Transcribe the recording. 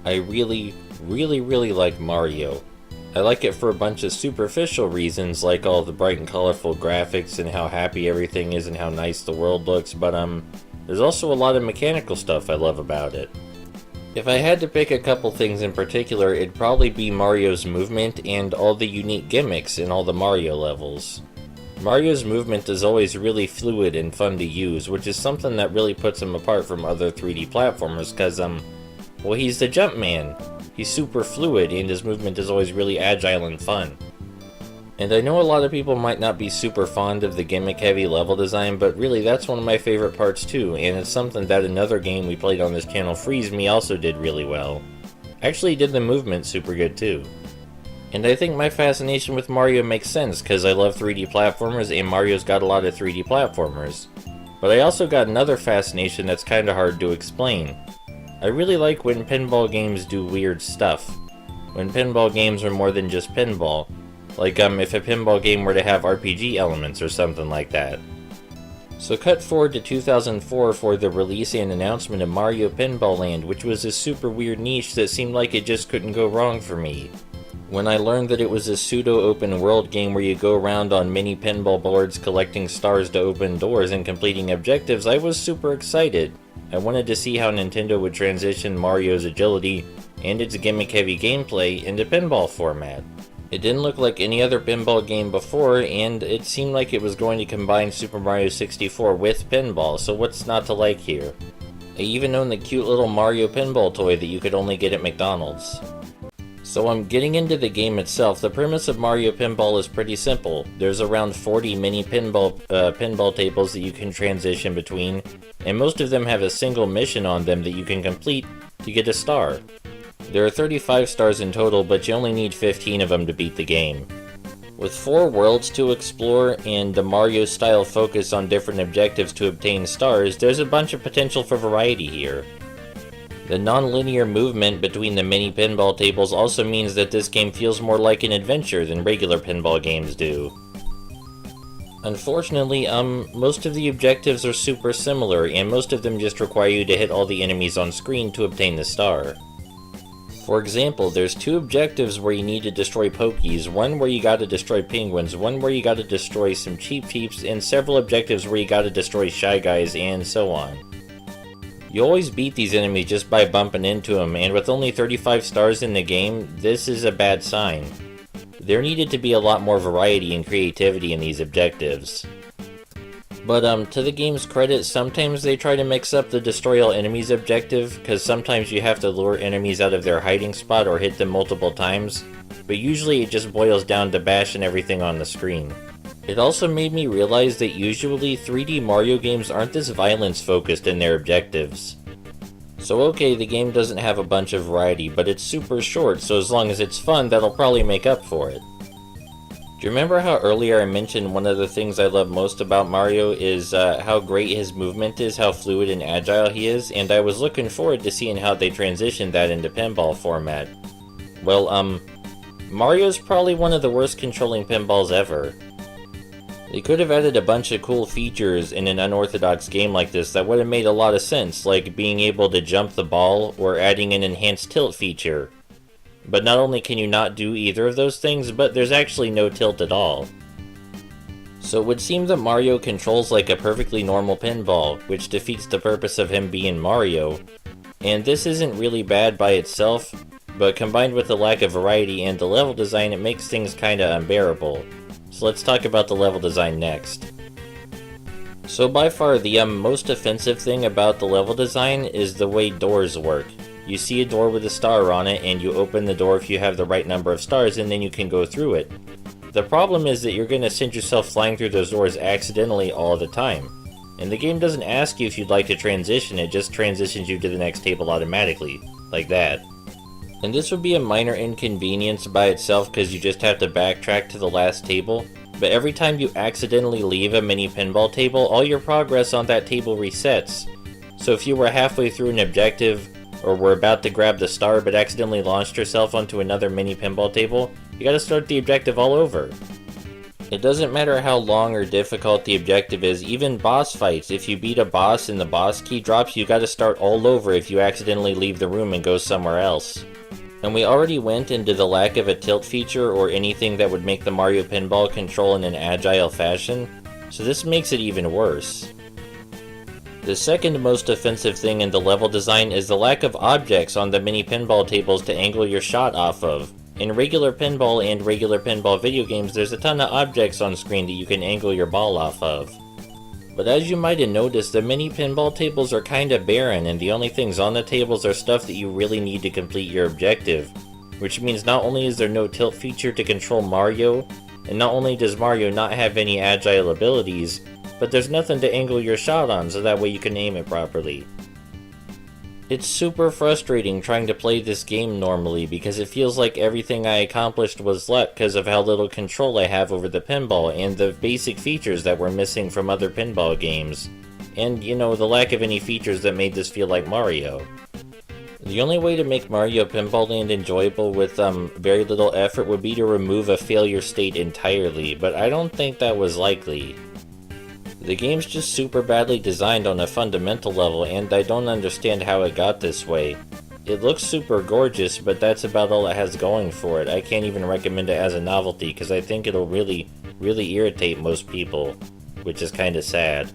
I really like Mario. I like it for a bunch of superficial reasons, like all the bright and colorful graphics and how happy everything is and how nice the world looks, but there's also a lot of mechanical stuff I love about it. If I had to pick a couple things in particular, it'd probably be Mario's movement and all the unique gimmicks in all the Mario levels. Mario's movement is always really fluid and fun to use, which is something that really puts him apart from other 3D platformers, cause well, he's the Jumpman. He's super fluid and his movement is always really agile and fun. And I know a lot of people might not be super fond of the gimmick-heavy level design, but really that's one of my favorite parts too, and it's something that another game we played on this channel, Freeze Me, also did really well. Actually did the movement super good too. And I think my fascination with Mario makes sense, because I love 3D platformers and Mario's got a lot of 3D platformers. But I also got another fascination that's kinda hard to explain. I really like when pinball games do weird stuff. When pinball games are more than just pinball. Like if a pinball game were to have RPG elements or something like that. So cut forward to 2004 for the release and announcement of Mario Pinball Land, which was a super weird niche that seemed like it just couldn't go wrong for me. When I learned that it was a pseudo-open world game where you go around on mini pinball boards collecting stars to open doors and completing objectives, I was super excited. I wanted to see how Nintendo would transition Mario's agility and its gimmick-heavy gameplay into pinball format. It didn't look like any other pinball game before, and it seemed like it was going to combine Super Mario 64 with pinball, so what's not to like here? I even own the cute little Mario pinball toy that you could only get at McDonald's. So I'm getting into the game itself. The premise of Mario Pinball is pretty simple. There's around 40 mini pinball tables that you can transition between, and most of them have a single mission on them that you can complete to get a star. There are 35 stars in total, but you only need 15 of them to beat the game. With 4 worlds to explore and the Mario-style focus on different objectives to obtain stars, there's a bunch of potential for variety here. The non-linear movement between the mini pinball tables also means that this game feels more like an adventure than regular pinball games do. Unfortunately, most of the objectives are super similar, and most of them just require you to hit all the enemies on screen to obtain the star. For example, there's 2 objectives where you need to destroy Pokies, one where you gotta destroy penguins, one where you gotta destroy some Cheep Cheeps, and several objectives where you gotta destroy Shy Guys, and so on. You always beat these enemies just by bumping into them, and with only 35 stars in the game, this is a bad sign. There needed to be a lot more variety and creativity in these objectives. But to the game's credit, sometimes they try to mix up the destroy all enemies objective, because sometimes you have to lure enemies out of their hiding spot or hit them multiple times, but usually it just boils down to bashing everything on the screen. It also made me realize that usually 3D Mario games aren't this violence focused in their objectives. So okay, the game doesn't have a bunch of variety, but it's super short, so as long as it's fun, that'll probably make up for it. Do you remember how earlier I mentioned one of the things I love most about Mario is how great his movement is, how fluid and agile he is, and I was looking forward to seeing how they transitioned that into pinball format. Well, Mario's probably one of the worst controlling pinballs ever. They could have added a bunch of cool features in an unorthodox game like this that would have made a lot of sense, like being able to jump the ball or adding an enhanced tilt feature. But not only can you not do either of those things, but there's actually no tilt at all. So it would seem that Mario controls like a perfectly normal pinball, which defeats the purpose of him being Mario. And this isn't really bad by itself, but combined with the lack of variety and the level design, it makes things kinda unbearable. So let's talk about the level design next. So by far the most offensive thing about the level design is the way doors work. You see a door with a star on it, and you open the door if you have the right number of stars, and then you can go through it. The problem is that you're going to send yourself flying through those doors accidentally all the time. And the game doesn't ask you if you'd like to transition, it just transitions you to the next table automatically. Like that. And this would be a minor inconvenience by itself because you just have to backtrack to the last table, but every time you accidentally leave a mini pinball table, all your progress on that table resets. So if you were halfway through an objective, or were about to grab the star but accidentally launched yourself onto another mini pinball table, you gotta start the objective all over. It doesn't matter how long or difficult the objective is, even boss fights. If you beat a boss and the boss key drops, you gotta start all over if you accidentally leave the room and go somewhere else. And we already went into the lack of a tilt feature or anything that would make the Mario Pinball control in an agile fashion, so this makes it even worse. The second most offensive thing in the level design is the lack of objects on the mini pinball tables to angle your shot off of. In regular pinball and regular pinball video games, there's a ton of objects on screen that you can angle your ball off of. But as you might have noticed, the mini pinball tables are kinda barren, and the only things on the tables are stuff that you really need to complete your objective. Which means not only is there no tilt feature to control Mario, and not only does Mario not have any agile abilities, but there's nothing to angle your shot on so that way you can aim it properly. It's super frustrating trying to play this game normally because it feels like everything I accomplished was luck because of how little control I have over the pinball and the basic features that were missing from other pinball games. And, you know, the lack of any features that made this feel like Mario. The only way to make Mario Pinball Land enjoyable with very little effort would be to remove a failure state entirely, but I don't think that was likely. The game's just super badly designed on a fundamental level, and I don't understand how it got this way. It looks super gorgeous, but that's about all it has going for it. I can't even recommend it as a novelty, because I think it'll really irritate most people, which is kinda sad.